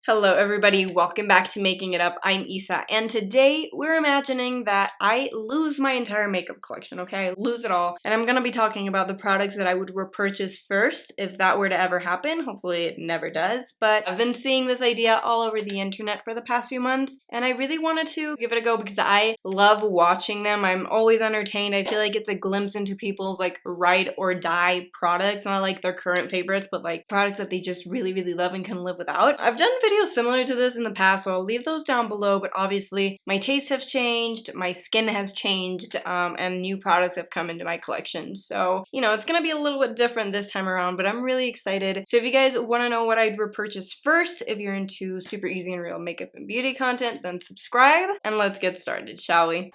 Hello everybody, welcome back to Making It Up. I'm Isa, and today we're imagining that I lose my entire makeup collection, okay? I lose it all, and I'm gonna be talking about the products that I would repurchase first if that were to ever happen. Hopefully it never does, but I've been seeing this idea all over the internet for the past few months, and I really wanted to give it a go because I love watching them. I'm always entertained. I feel like it's a glimpse into people's like ride or die products, not like their current favorites, but like products that they just really love and can live without. I've done videos similar to this in the past, so I'll leave those down below, but obviously my tastes have changed, my skin has changed, and new products have come into my collection. So, you know, it's gonna be a little bit different this time around, but I'm really excited. So if you guys want to know what I'd repurchase first, if you're into super easy and real makeup and beauty content, then subscribe, and let's get started, shall we?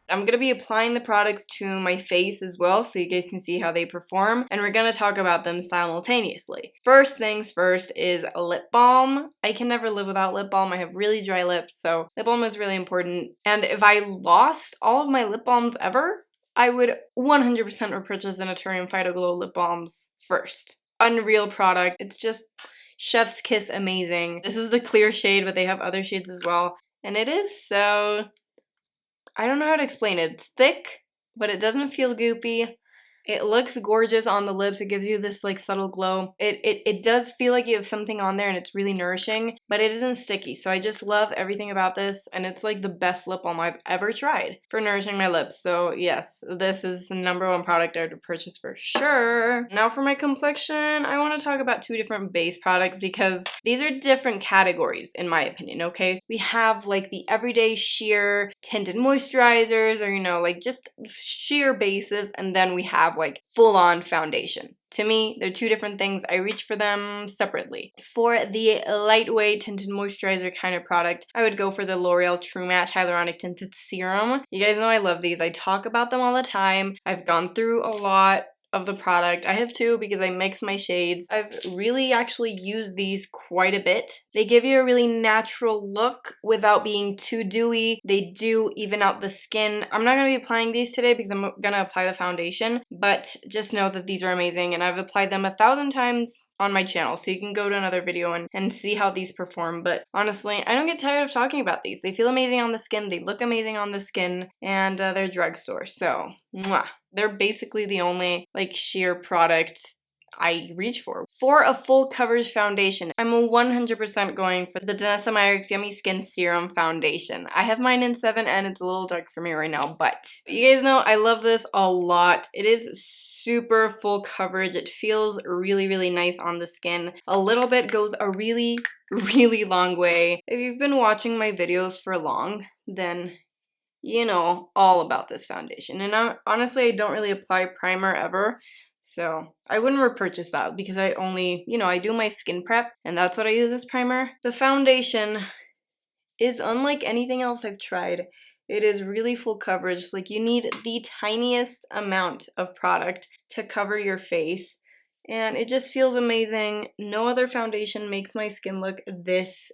I'm going to be applying the products to my face as well so you guys can see how they perform, and we're going to talk about them simultaneously. First things first is lip balm. I can never live without lip balm. I have really dry lips, so lip balm is really important. And if I lost all of my lip balms ever, I would 100% repurchase the Naturium Phyto Glow lip balms first. Unreal product. It's just chef's kiss amazing. This is the clear shade, but they have other shades as well. And it is so... I don't know how to explain it. It's thick, but it doesn't feel goopy. It looks gorgeous on the lips. It gives you this like subtle glow. It does feel like you have something on there and it's really nourishing, but it isn't sticky. So I just love everything about this, and it's like the best lip balm I've ever tried for nourishing my lips. So yes, this is the #1 product I would purchase for sure. Now for my complexion, I want to talk about two different base products because these are different categories in my opinion, okay? We have like the everyday sheer tinted moisturizers, or you know, like just sheer bases, and then we have like full-on foundation. To me, they're two different things. I reach for them separately. For the lightweight tinted moisturizer kind of product, I would go for the L'Oreal True Match Hyaluronic Tinted Serum. You guys know I love these. I talk about them all the time. I've gone through a lot of the product. I have two because I mix my shades. I've really actually used these quite a bit. They give you a really natural look without being too dewy. They do even out the skin. I'm not going to be applying these today because I'm going to apply the foundation, but just know that these are amazing, and I've applied them 1,000 times on my channel, so you can go to another video and see how these perform. But honestly, I don't get tired of talking about these. They feel amazing on the skin, they look amazing on the skin, and they're drugstore, so mwah. They're basically the only like sheer products I reach for. For a full coverage foundation, I'm 100% going for the Danessa Myricks Yummy Skin Serum Foundation. I have mine in 7 and it's a little dark for me right now, but you guys know I love this a lot. It is super full coverage. It feels really nice on the skin. A little bit goes a really long way. If you've been watching my videos for long, then you know all about this foundation. And honestly, I don't really apply primer ever, so I wouldn't repurchase that because I only, you know, I do my skin prep and that's what I use as primer. The foundation is unlike anything else I've tried. It is really full coverage. Like, you need the tiniest amount of product to cover your face, and it just feels amazing. No other foundation makes my skin look this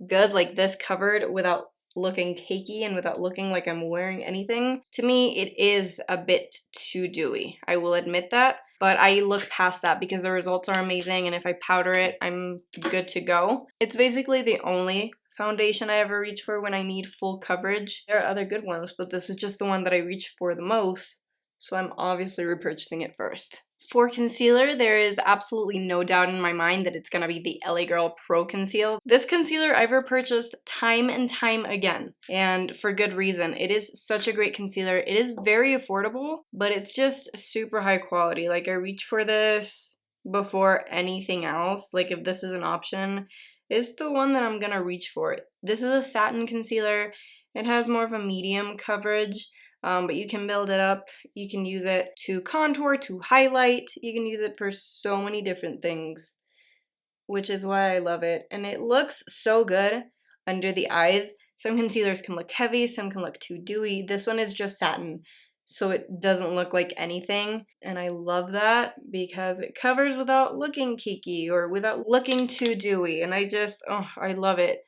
good, like this covered, without looking cakey and without looking like I'm wearing anything. To me, it is a bit too dewy. I will admit that, but I look past that because the results are amazing, and if I powder it, I'm good to go. It's basically the only foundation I ever reach for when I need full coverage. There are other good ones, but this is just the one that I reach for the most, so I'm obviously repurchasing it first. For concealer, there is absolutely no doubt in my mind that it's going to be the LA Girl Pro Conceal. This concealer I've repurchased time and time again, and for good reason. It is such a great concealer. It is very affordable, but it's just super high quality. Like, I reach for this before anything else. Like, if this is an option, it's the one that I'm going to reach for. This is a satin concealer. It has more of a medium coverage. But you can build it up. You can use it to contour, to highlight. You can use it for so many different things, which is why I love it. And it looks so good under the eyes. Some concealers can look heavy, some can look too dewy. This one is just satin, so it doesn't look like anything. And I love that because it covers without looking cakey or without looking too dewy. And I love it.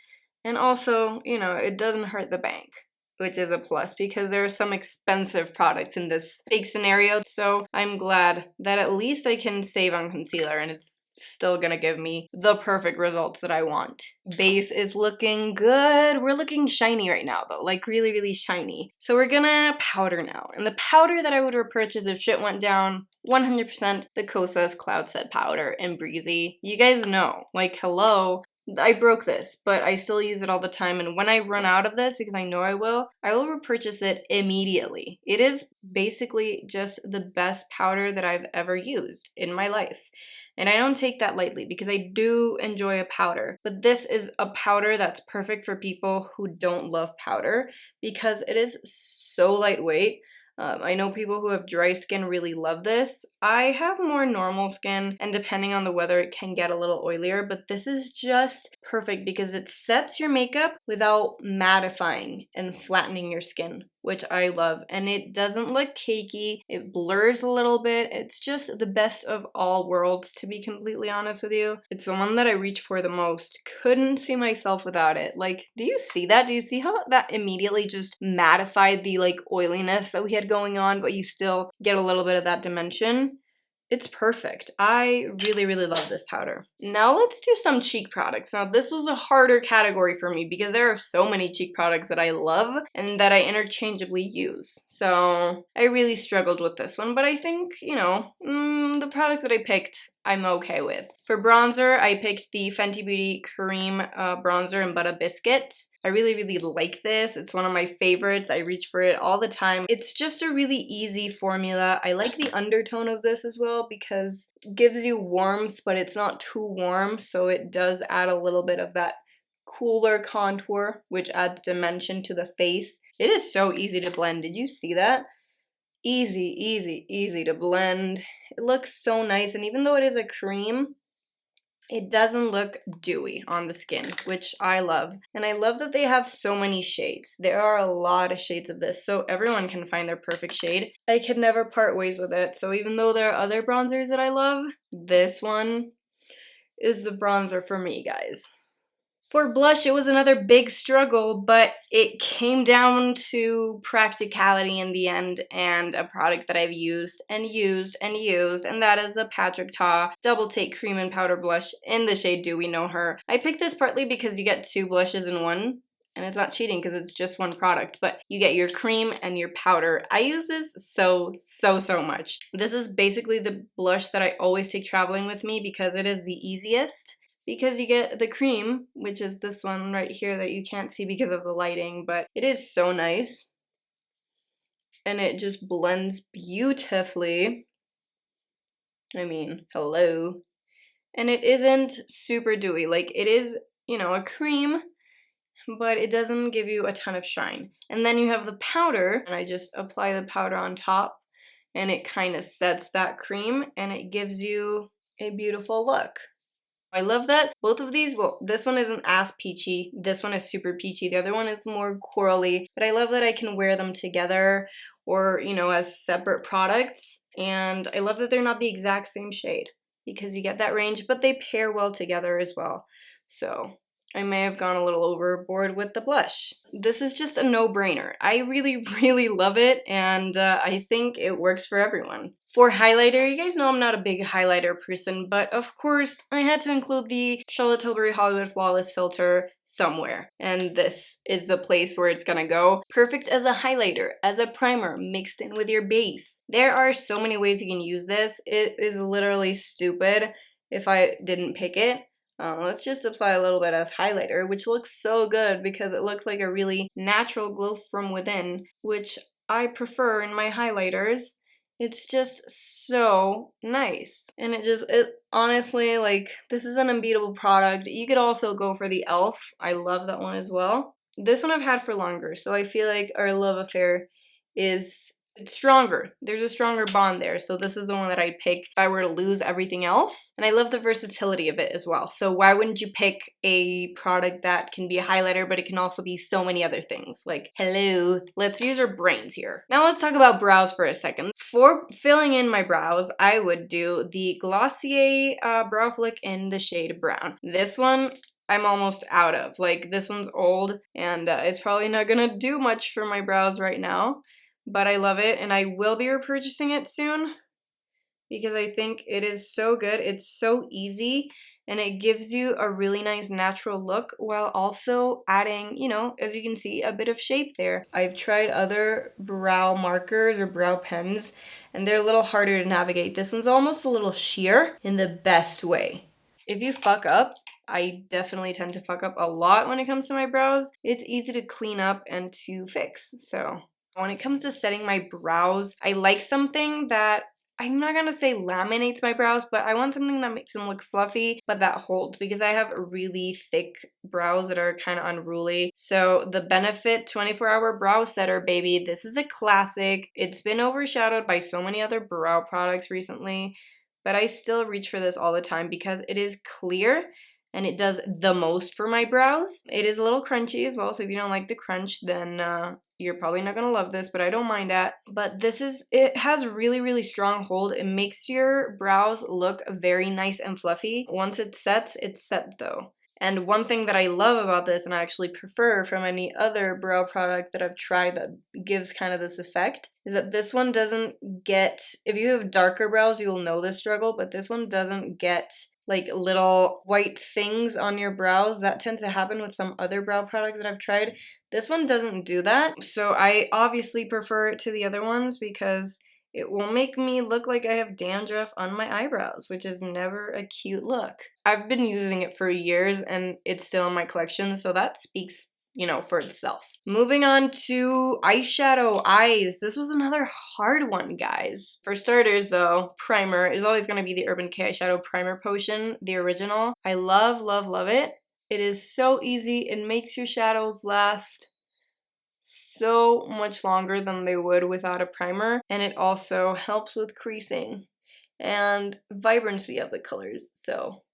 And also, you know, it doesn't hurt the bank, which is a plus because there are some expensive products in this big scenario. So I'm glad that at least I can save on concealer, and it's still gonna give me the perfect results that I want. Base is looking good. We're looking shiny right now though, like really, really shiny. So we're gonna powder now. And the powder that I would repurchase if shit went down, 100% the Kosas Cloud Set Powder in Breezy. You guys know, like hello, I broke this, but I still use it all the time, and when I run out of this, because I know I will repurchase it immediately. It is basically just the best powder that I've ever used in my life. And I don't take that lightly because I do enjoy a powder. But this is a powder that's perfect for people who don't love powder because it is so lightweight. I know people who have dry skin really love this. I have more normal skin, and depending on the weather, it can get a little oilier, but this is just perfect because it sets your makeup without mattifying and flattening your skin, which I love. And it doesn't look cakey, it blurs a little bit. It's just the best of all worlds, to be completely honest with you. It's the one that I reach for the most. Couldn't see myself without it. Like, do you see that? Do you see how that immediately just mattified the like oiliness that we had going on, but you still get a little bit of that dimension? It's perfect. I really, really love this powder. Now let's do some cheek products. Now this was a harder category for me because there are so many cheek products that I love and that I interchangeably use. So I really struggled with this one, but I think, you know, the products that I picked, I'm okay with. For bronzer, I picked the Fenty Beauty Cream Bronzer in Butter Biscuit. I really, really like this. It's one of my favorites. I reach for it all the time. It's just a really easy formula. I like the undertone of this as well because it gives you warmth, but it's not too warm, so it does add a little bit of that cooler contour, which adds dimension to the face. It is so easy to blend. Did you see that? Easy, easy, easy to blend. It looks so nice, and even though it is a cream, it doesn't look dewy on the skin, which I love. And I love that they have so many shades. There are a lot of shades of this, so everyone can find their perfect shade. I could never part ways with it, so even though there are other bronzers that I love, this one is the bronzer for me, guys. For blush, it was another big struggle, but it came down to practicality in the end and a product that I've used and used and used, and that is the Patrick Ta Double Take Cream and Powder Blush in the shade Do We Know Her. I picked this partly because you get two blushes in one, and it's not cheating because it's just one product, but you get your cream and your powder. I use this so much. This is basically the blush that I always take traveling with me because it is the easiest. Because you get the cream, which is this one right here that you can't see because of the lighting, but it is so nice. And it just blends beautifully. I mean, hello. And it isn't super dewy. Like, it is, you know, a cream, but it doesn't give you a ton of shine. And then you have the powder, and I just apply the powder on top, and it kind of sets that cream, and it gives you a beautiful look. I love that both of these, well, this one isn't as peachy, this one is super peachy, the other one is more corally, but I love that I can wear them together or, you know, as separate products, and I love that they're not the exact same shade because you get that range, but they pair well together as well. So I may have gone a little overboard with the blush. This is just a no-brainer. I really, really love it, and I think it works for everyone. For highlighter, you guys know I'm not a big highlighter person, but of course, I had to include the Charlotte Tilbury Hollywood Flawless filter somewhere, and this is the place where it's gonna go. Perfect as a highlighter, as a primer, mixed in with your base. There are so many ways you can use this. It is literally stupid if I didn't pick it. Let's just apply a little bit as highlighter, which looks so good because it looks like a really natural glow from within, which I prefer in my highlighters. It's just so nice. And it honestly, like, this is an unbeatable product. You could also go for the e.l.f. I love that one as well. This one I've had for longer, so I feel like our love affair is it's stronger. There's a stronger bond there. So this is the one that I'd pick if I were to lose everything else. And I love the versatility of it as well. So why wouldn't you pick a product that can be a highlighter, but it can also be so many other things? Like, hello, let's use our brains here. Now let's talk about brows for a second. For filling in my brows, I would do the Glossier Brow Flick in the shade Brown. This one, I'm almost out of. Like, this one's old, and it's probably not gonna do much for my brows right now. But I love it, and I will be repurchasing it soon. because I think it is so good. It's so easy and it gives you a really nice natural look while also adding, you know, as you can see, a bit of shape there. I've tried other brow markers or brow pens and they're a little harder to navigate. This one's almost a little sheer in the best way. If you fuck up, I definitely tend to fuck up a lot when it comes to my brows. It's easy to clean up and to fix. So when it comes to setting my brows, I like something that I'm not gonna say laminates my brows, but I want something that makes them look fluffy, but that hold, because I have really thick brows that are kind of unruly. So the Benefit 24-hour brow setter, baby, this is a classic. It's been overshadowed by so many other brow products recently, but I still reach for this all the time because it is clear and it does the most for my brows. It is a little crunchy as well, so if you don't like the crunch, then you're probably not gonna love this, but I don't mind that. But it has really, really strong hold. It makes your brows look very nice and fluffy. Once it sets, it's set though. And one thing that I love about this, and I actually prefer from any other brow product that I've tried that gives kind of this effect, is that this one doesn't get, if you have darker brows, you'll know this struggle, but this one doesn't get like little white things on your brows. That tends to happen with some other brow products that I've tried. This one doesn't do that. So I obviously prefer it to the other ones because it will make me look like I have dandruff on my eyebrows, which is never a cute look. I've been using it for years and it's still in my collection, so that speaks, you know, for itself. Moving on to eyeshadow eyes. This was another hard one, guys. For starters, though, primer is always going to be the Urban Decay Eyeshadow Primer Potion, the original. I love, love, love it. It is so easy. It makes your shadows last so much longer than they would without a primer, and it also helps with creasing and vibrancy of the colors. So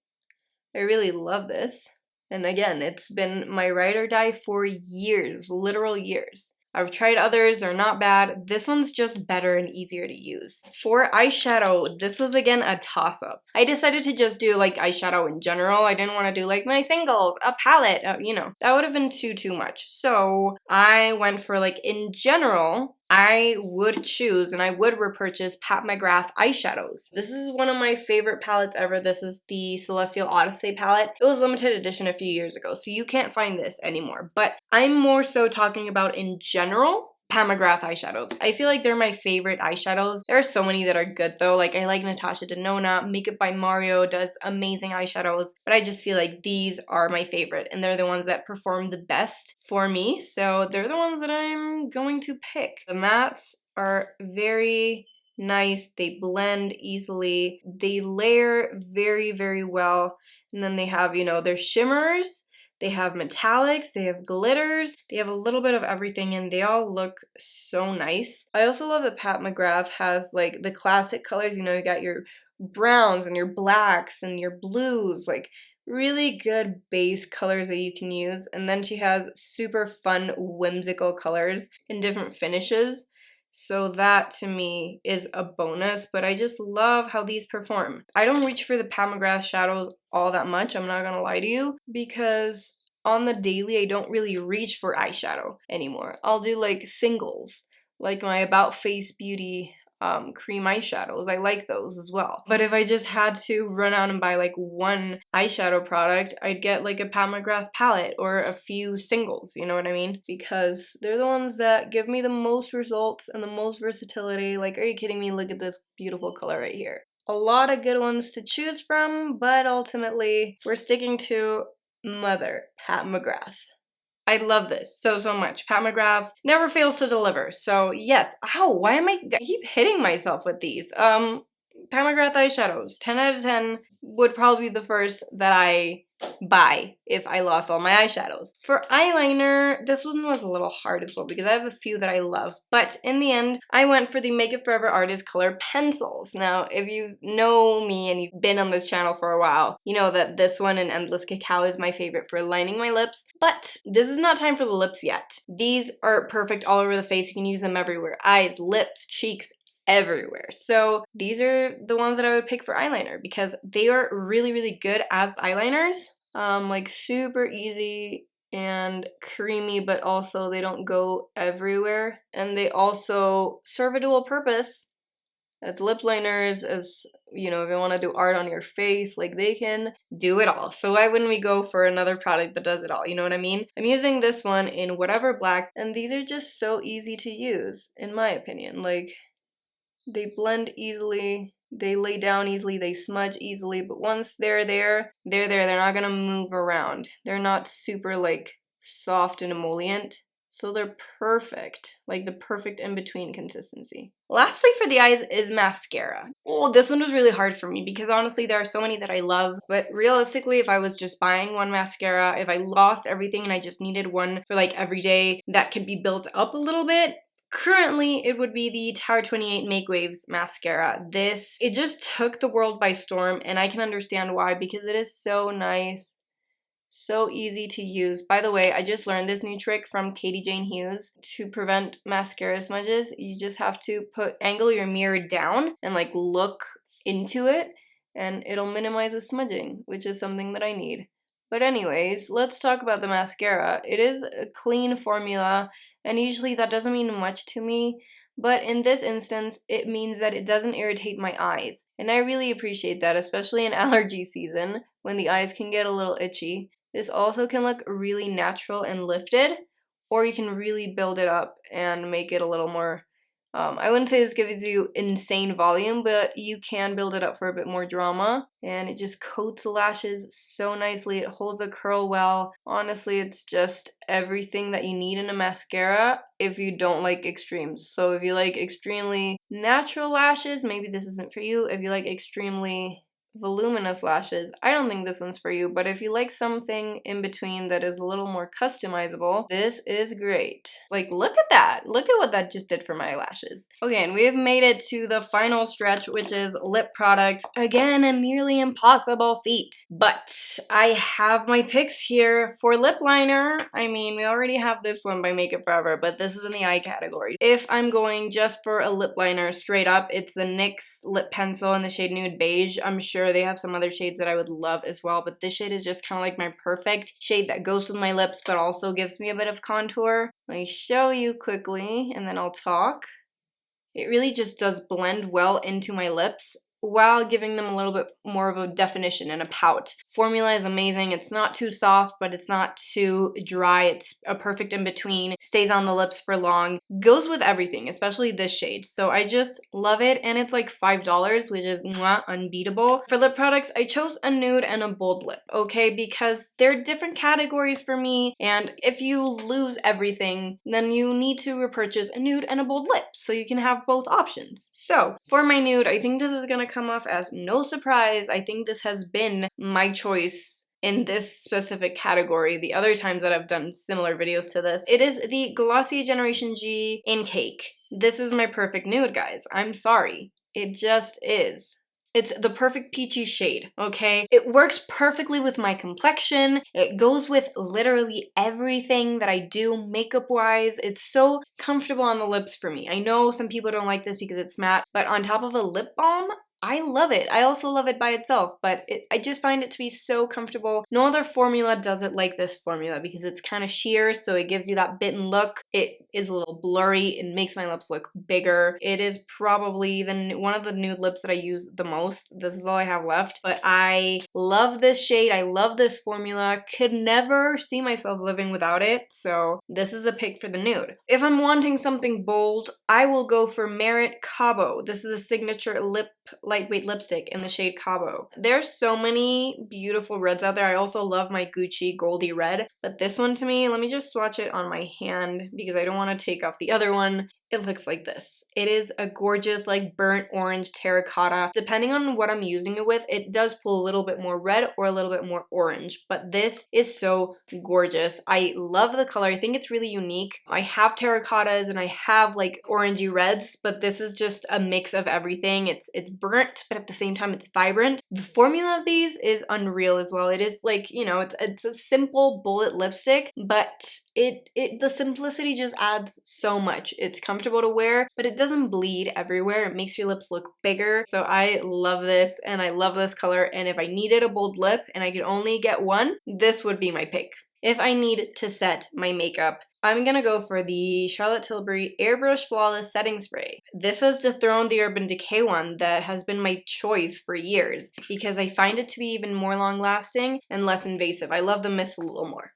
I really love this. And again, it's been my ride or die for years, literal years. I've tried others, they're not bad. This one's just better and easier to use. For eyeshadow, this was again a toss-up. I decided to just do like eyeshadow in general. I didn't want to do like my singles, a palette, you know, that would have been too much. So I went for like in general, I would choose and I would repurchase Pat McGrath eyeshadows. This is one of my favorite palettes ever. This is the Celestial Odyssey palette. It was limited edition a few years ago, so you can't find this anymore. But I'm more so talking about in general Pat McGrath eyeshadows. I feel like they're my favorite eyeshadows. There are so many that are good though. Like I like Natasha Denona, Makeup by Mario does amazing eyeshadows, but I just feel like these are my favorite and they're the ones that perform the best for me. So they're the ones that I'm going to pick. The mattes are very nice. They blend easily. They layer very, very well. And then they have, you know, their shimmers. They have metallics, they have glitters, they have a little bit of everything and they all look so nice. I also love that Pat McGrath has like the classic colors, you know, you got your browns and your blacks and your blues, like really good base colors that you can use. And then she has super fun, whimsical colors in different finishes. So that to me is a bonus, but I just love how these perform. I don't reach for the Pat McGrath shadows all that much, I'm not gonna lie to you, because on the daily I don't really reach for eyeshadow anymore. I'll do like singles, like my About Face Beauty cream eyeshadows. I like those as well. But if I just had to run out and buy like one eyeshadow product, I'd get like a Pat McGrath palette or a few singles, you know what I mean? Because they're the ones that give me the most results and the most versatility. Like, are you kidding me? Look at this beautiful color right here. A lot of good ones to choose from, but ultimately we're sticking to Mother Pat McGrath. I love this so much. Pat McGrath never fails to deliver. So yes, ow, why am I keep hitting myself with these? Pat McGrath eyeshadows, 10 out of 10 would probably be the first that I buy if I lost all my eyeshadows. For eyeliner, this one was a little hard as well because I have a few that I love, but in the end, I went for the Make It Forever Artist Color Pencils. Now, if you know me and you've been on this channel for a while, you know that this one and Endless Cacao is my favorite for lining my lips, but this is not time for the lips yet. These are perfect all over the face. You can use them everywhere. Eyes, lips, cheeks, everywhere. So these are the ones that I would pick for eyeliner because they are really, really good as eyeliners. Like super easy and creamy, but also they don't go everywhere. And they also serve a dual purpose. as lip liners, as, you know, if you want to do art on your face, like they can do it all. So why wouldn't we go for another product that does it all? You know what I mean? I'm using this one in Whatever Black, and these are just so easy to use, in my opinion. Like, they blend easily, they lay down easily, they smudge easily, but once they're there, they're there. They're not gonna move around. They're not super, like, soft and emollient. So they're perfect, like the perfect in-between consistency. Lastly for the eyes is mascara. Oh, this one was really hard for me because honestly there are so many that I love, but realistically if I was just buying one mascara, if I lost everything and I just needed one for like every day that could be built up a little bit, currently, it would be the Tower 28 Makewaves mascara. This, it just took the world by storm, and I can understand why because it is so nice. So easy to use. By the way, I just learned this new trick from Katie Jane Hughes to prevent mascara smudges. You just have to angle your mirror down and like look into it and it'll minimize the smudging, which is something that I need. But anyways, let's talk about the mascara. It is a clean formula and usually that doesn't mean much to me. But in this instance, it means that it doesn't irritate my eyes. And I really appreciate that, especially in allergy season when the eyes can get a little itchy. This also can look really natural and lifted, or you can really build it up and make it a little more, I wouldn't say this gives you insane volume, but you can build it up for a bit more drama. And it just coats the lashes so nicely. It holds a curl well. Honestly, it's just everything that you need in a mascara if you don't like extremes. So if you like extremely natural lashes, maybe this isn't for you. If you like extremely voluminous lashes, I don't think this one's for you, but if you like something in between that is a little more customizable, this is great. Like, look at that. Look at what that just did for my lashes. Okay, and we have made it to the final stretch, which is lip products. Again, a nearly impossible feat, but I have my picks here for lip liner. I mean, we already have this one by Make It Forever, but this is in the eye category. If I'm going just for a lip liner straight up, it's the NYX lip pencil in the shade Nude Beige. I'm sure they have some other shades that I would love as well, but this shade is just kind of like my perfect shade that goes with my lips but also gives me a bit of contour. Let me show you quickly and then I'll talk. It really just does blend well into my lips while giving them a little bit more of a definition and a pout. Formula is amazing. It's not too soft, but it's not too dry. It's a perfect in-between. Stays on the lips for long. Goes with everything, especially this shade. So I just love it, and it's like $5, which is mwah, unbeatable. For lip products, I chose a nude and a bold lip, okay? Because they're different categories for me, and if you lose everything, then you need to repurchase a nude and a bold lip, so you can have both options. So, for my nude, I think this is gonna come off as no surprise. I think this has been my choice in this specific category the other times that I've done similar videos to this. It is the Glossier Generation G in Cake. This is my perfect nude, guys. I'm sorry. It just is. It's the perfect peachy shade, okay? It works perfectly with my complexion. It goes with literally everything that I do makeup-wise. It's so comfortable on the lips for me. I know some people don't like this because it's matte, but on top of a lip balm, I love it. I also love it by itself, but I just find it to be so comfortable. No other formula does it like this formula because it's kind of sheer, so it gives you that bitten look. It is a little blurry. It makes my lips look bigger. It is probably one of the nude lips that I use the most. This is all I have left, but I love this shade. I love this formula. Could never see myself living without it, so this is a pick for the nude. If I'm wanting something bold, I will go for Merit Cabo. This is a signature lightweight lipstick in the shade Cabo. There's so many beautiful reds out there. I also love my Gucci Goldie Red, but this one to me, let me just swatch it on my hand because I don't want to take off the other one. It looks like this. It is a gorgeous like burnt orange terracotta. Depending on what I'm using it with, it does pull a little bit more red or a little bit more orange, but this is so gorgeous. I love the color. I think it's really unique. I have terracottas and I have like orangey reds, but this is just a mix of everything. It's burnt, but at the same time it's vibrant. The formula of these is unreal as well. It is like, you know, it's a simple bullet lipstick, but the simplicity just adds so much. It's comfortable to wear, but it doesn't bleed everywhere. It makes your lips look bigger. So I love this and I love this color. And if I needed a bold lip and I could only get one, this would be my pick. if I need to set my makeup, I'm gonna go for the Charlotte Tilbury Airbrush Flawless Setting Spray. This has dethroned the Urban Decay one that has been my choice for years because I find it to be even more long-lasting and less invasive. I love the mist a little more.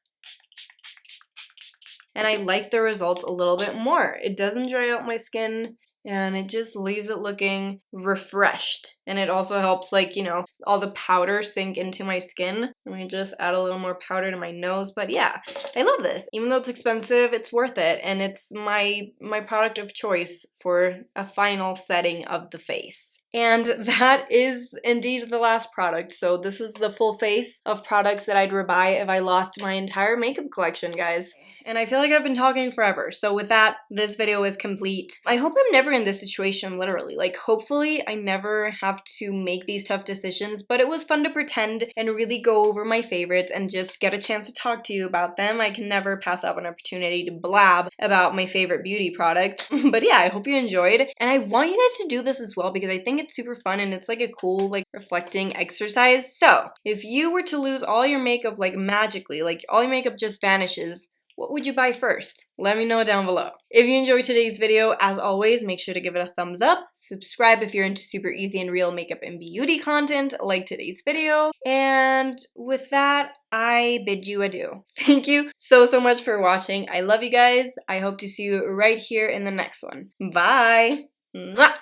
And I like the result a little bit more. It doesn't dry out my skin, and it just leaves it looking refreshed. And it also helps, like, you know, all the powder sink into my skin. Let me just add a little more powder to my nose. But yeah, I love this. Even though it's expensive, it's worth it. And it's my product of choice for a final setting of the face. And that is indeed the last product. So this is the full face of products that I'd rebuy if I lost my entire makeup collection, guys. And I feel like I've been talking forever. So with that, this video is complete. I hope I'm never in this situation, literally. Like, hopefully I never have to make these tough decisions, but it was fun to pretend and really go over my favorites and just get a chance to talk to you about them. I can never pass up an opportunity to blab about my favorite beauty products. But yeah, I hope you enjoyed. And I want you guys to do this as well because I think it's super fun and it's like a cool, like, reflecting exercise. So if you were to lose all your makeup, like, magically, like all your makeup just vanishes, what would you buy first? Let me know down below. If you enjoyed today's video, as always, make sure to give it a thumbs up. Subscribe if you're into super easy and real makeup and beauty content like today's video. And with that, I bid you adieu. Thank you so much for watching. I love you guys. I hope to see you right here in the next one. Bye! Mwah!